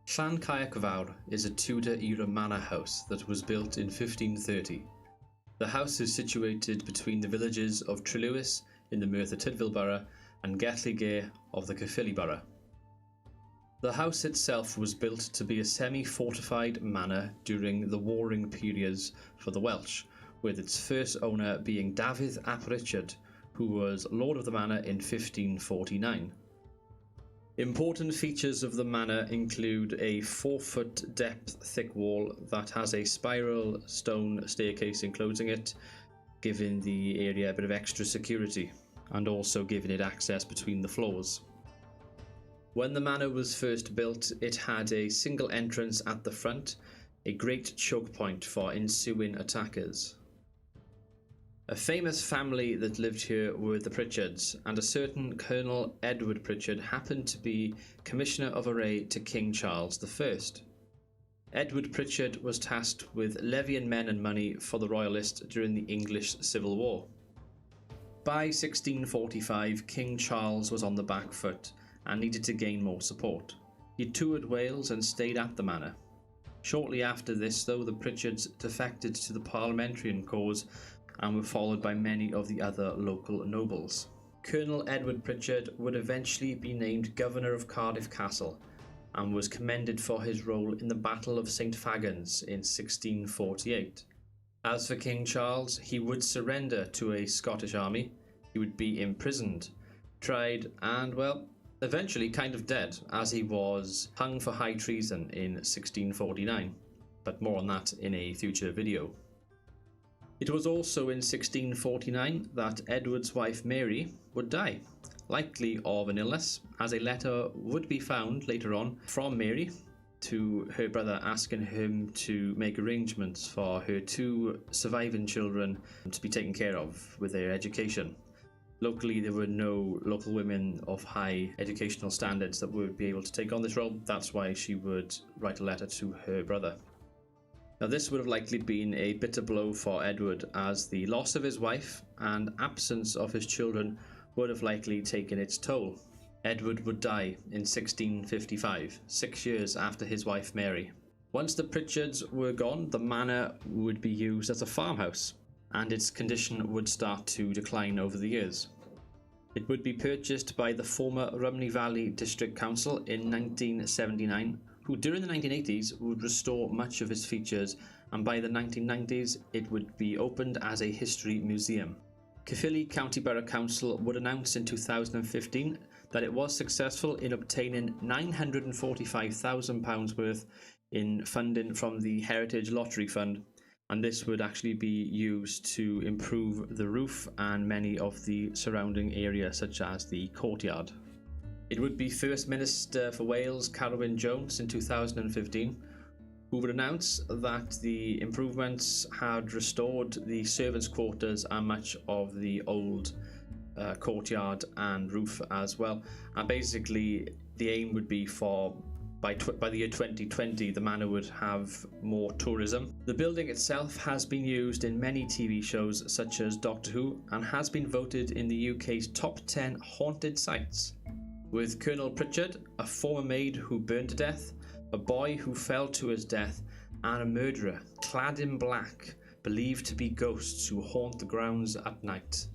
Llancaiach Fawr is a Tudor-era manor house that was built in 1530. The house is situated between the villages of Trelewis in the Merthyr Tydfil borough and Llancaiach of the Caerphilly borough. The house itself was built to be a semi-fortified manor during the warring periods for the Welsh, with its first owner being Dafydd ap Richard, who was lord of the manor in 1549. Important features of the manor include a 4-foot depth thick wall that has a spiral stone staircase enclosing it, giving the area a bit of extra security, and also giving it access between the floors. When the manor was first built, it had a single entrance at the front, a great choke point for ensuing attackers. A famous family that lived here were the Pritchards, and a certain Colonel Edward Pritchard happened to be Commissioner of Array to King Charles I. Edward Pritchard was tasked with levying men and money for the Royalists during the English Civil War. By 1645, King Charles was on the back foot and needed to gain more support. He toured Wales and stayed at the manor. Shortly after this, though, the Pritchards defected to the parliamentarian cause and were followed by many of the other local nobles. Colonel Edward Pritchard would eventually be named Governor of Cardiff Castle and was commended for his role in the Battle of St Fagans in 1648. As for King Charles, he would surrender to a Scottish army, he would be imprisoned, tried and, well, eventually kind of dead, as he was hung for high treason in 1649, but more on that in a future video. It was also in 1649 that Edward's wife Mary would die, likely of an illness, as a letter would be found later on from Mary to her brother asking him to make arrangements for her 2 surviving children to be taken care of with their education. Locally, there were no local women of high educational standards that would be able to take on this role. That's why she would write a letter to her brother. Now, this would have likely been a bitter blow for Edward, as the loss of his wife and absence of his children would have likely taken its toll. Edward would die in 1655, 6 years after his wife Mary. Once the Pritchards were gone, the manor would be used as a farmhouse, and its condition would start to decline over the years. It would be purchased by the former Rhymney Valley District Council in 1979, who during the 1980s would restore much of its features, and by the 1990s it would be opened as a history museum. Caerphilly County Borough Council would announce in 2015 that it was successful in obtaining £945,000 worth in funding from the Heritage Lottery Fund, and this would actually be used to improve the roof and many of the surrounding area, such as the courtyard. It would be First Minister for Wales, Carwyn Jones, in 2015, who would announce that the improvements had restored the servants' quarters and much of the old courtyard and roof as well. And basically, the aim would be for by the year 2020, the manor would have more tourism. The building itself has been used in many TV shows such as Doctor Who, and has been voted in the UK's top 10 haunted sites, with Colonel Pritchard, a former maid who burned to death, a boy who fell to his death, and a murderer clad in black, believed to be ghosts who haunt the grounds at night.